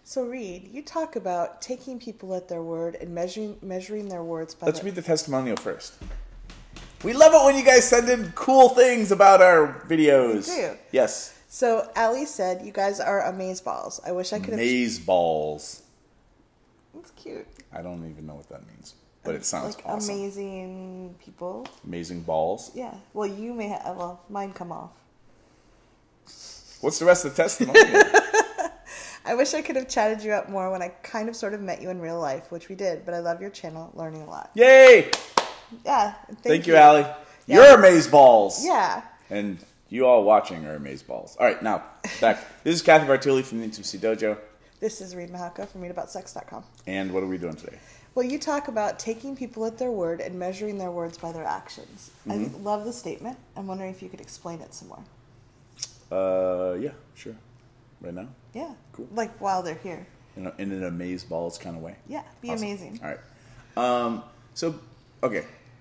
So Reid, you talk about taking people at their word and measuring their words by Let's read the testimonial first. We love it when you guys send in cool things about our videos. We do. Yes. So Allie said, you guys are Amazeballs. I wish I could have... Amazeballs. That's cute. I don't even know what that means, but it sounds like awesome. Amazing people. Amazing balls. Yeah. Well, you may have... Well, mine come off. What's the rest of the testimonial? I wish I could have chatted you up more when I kind of sort of met you in real life, which we did, but I love your channel, learning a lot. Yay! Yeah. Thank you, Allie. Yeah. You're Amazeballs. Yeah. And you all watching are Amazeballs. All right, now, back. This is Cathy Vartuli from the Intimacy Dojo. This is Reid Mahaka from readaboutsex.com. And what are we doing today? Well, you talk about taking people at their word and measuring their words by their actions. Mm-hmm. I love the statement. I'm wondering if you could explain it some more. Yeah, sure. Right now? Yeah. Cool. Like while they're here. In an Amazeballs kind of way? Yeah, be awesome. Amazing. All right.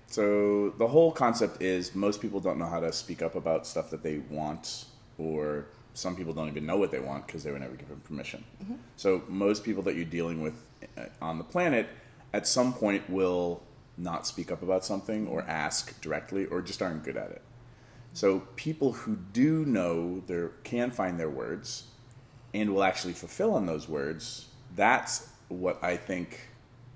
So the whole concept is most people don't know how to speak up about stuff that they want, or some people don't even know what they want because they were never given permission. Mm-hmm. So most people that you're dealing with on the planet at some point will not speak up about something or ask directly or just aren't good at it. So people who do know can find their words and will actually fulfill on those words, that's what I think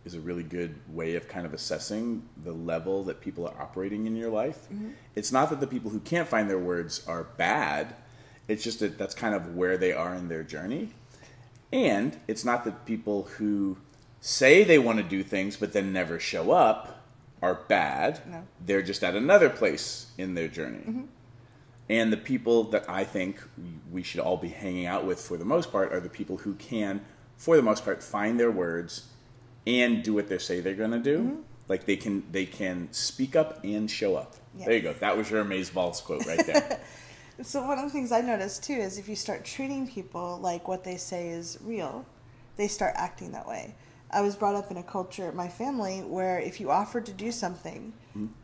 is a really good way of kind of assessing the level that people are operating in your life. Mm-hmm. It's not that the people who can't find their words are bad. It's just that that's kind of where they are in their journey. And it's not that people who say they want to do things but then never show up are bad. No. They're just at another place in their journey. Mm-hmm. And the people that I think we should all be hanging out with for the most part are the people who can, for the most part, find their words and do what they say they're going to do. Mm-hmm. Like they can speak up and show up. Yes. There you go. That was your Amazeballs quote right there. So one of the things I noticed too is if you start treating people like what they say is real, they start acting that way. I was brought up in a culture, my family, where if you offered to do something,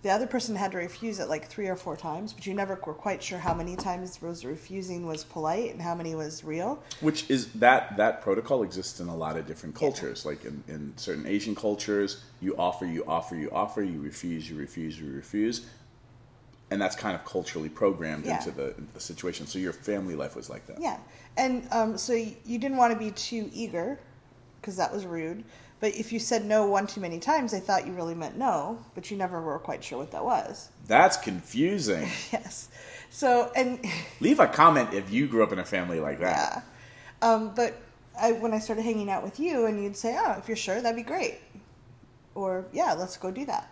the other person had to refuse it like 3 or 4 times, but you never were quite sure how many times was refusing was polite and how many was real. Which is that protocol exists in a lot of different cultures. Yeah. Like in certain Asian cultures, you offer, you refuse, you refuse. And that's kind of culturally programmed into the situation. So your family life was like that. Yeah. And so you didn't want to be too eager, because that was rude. But if you said no one too many times, they thought you really meant no, but you never were quite sure what that was. That's confusing. Yes. So, and... Leave a comment if you grew up in a family like that. Yeah. But when I started hanging out with you, and you'd say, oh, if you're sure, that'd be great. Or, yeah, let's go do that.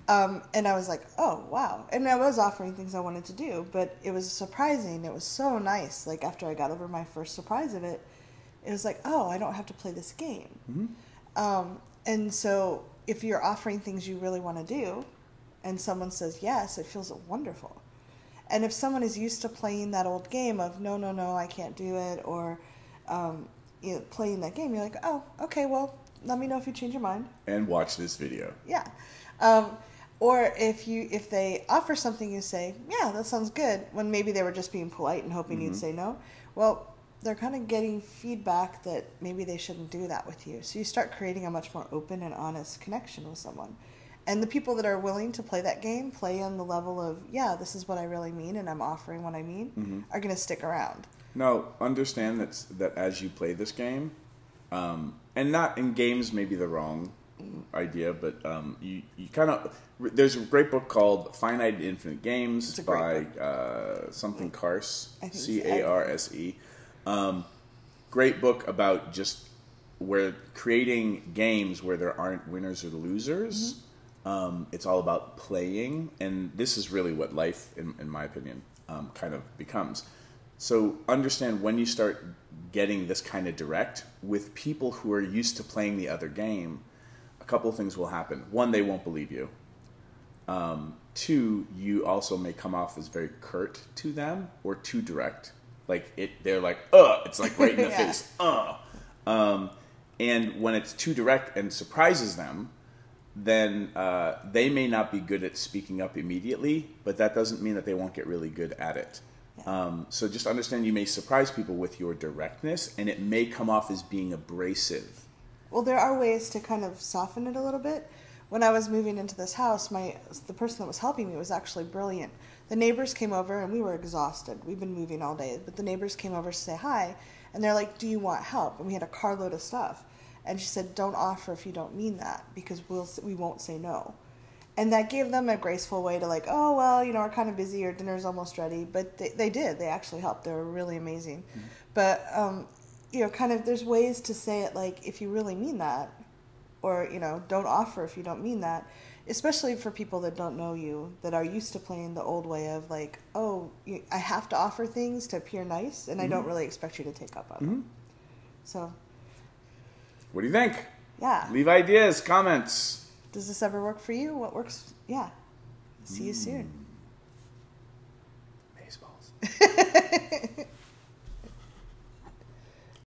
And I was like, oh, wow. And I was offering things I wanted to do, but it was surprising. It was so nice. Like, after I got over my first surprise of it, it was like, oh, I don't have to play this game. Mm-hmm. And so if you're offering things you really want to do and someone says yes, it feels wonderful. And if someone is used to playing that old game of no, I can't do it, or playing that game, you're like, oh, okay, well, let me know if you change your mind. And watch this video. Yeah. Or if they offer something, you say, yeah, that sounds good, when maybe they were just being polite and hoping you'd say no. Well, they're kind of getting feedback that maybe they shouldn't do that with you. So you start creating a much more open and honest connection with someone. And the people that are willing to play that game, play on the level of, yeah, this is what I really mean and I'm offering what I mean, are going to stick around. Now, understand that as you play this game, and not in games may be the wrong idea, but you kind of... There's a great book called Finite Infinite Games by something Carse, C-A-R-S-E. Great book about just creating games where there aren't winners or losers. It's all about playing, and this is really what life, in my opinion, kind of becomes. So understand when you start getting this kind of direct with people who are used to playing the other game, a couple of things will happen. One, they won't believe you. 2, you also may come off as very curt to them or too direct. They're like, it's like right in the face, and when it's too direct and surprises them, then they may not be good at speaking up immediately, but that doesn't mean that they won't get really good at it. Yeah. So just understand you may surprise people with your directness, and it may come off as being abrasive. Well, there are ways to kind of soften it a little bit. When I was moving into this house, the person that was helping me was actually brilliant. The neighbors came over, and we were exhausted. We've been moving all day, but the neighbors came over to say hi, and they're like, "Do you want help?" And we had a carload of stuff. And she said, "Don't offer if you don't mean that, because we won't say no." And that gave them a graceful way to like, "Oh, well, we're kind of busy, or dinner's almost ready." But they did. They actually helped. They were really amazing. Mm-hmm. But, kind of there's ways to say it like, if you really mean that, or, don't offer if you don't mean that, especially for people that don't know you, that are used to playing the old way of like, "Oh, I have to offer things to appear nice, and I don't really expect you to take up on them." So... What do you think? Yeah. Leave ideas, comments. Does this ever work for you? What works? Yeah. See you soon. Amazeballs.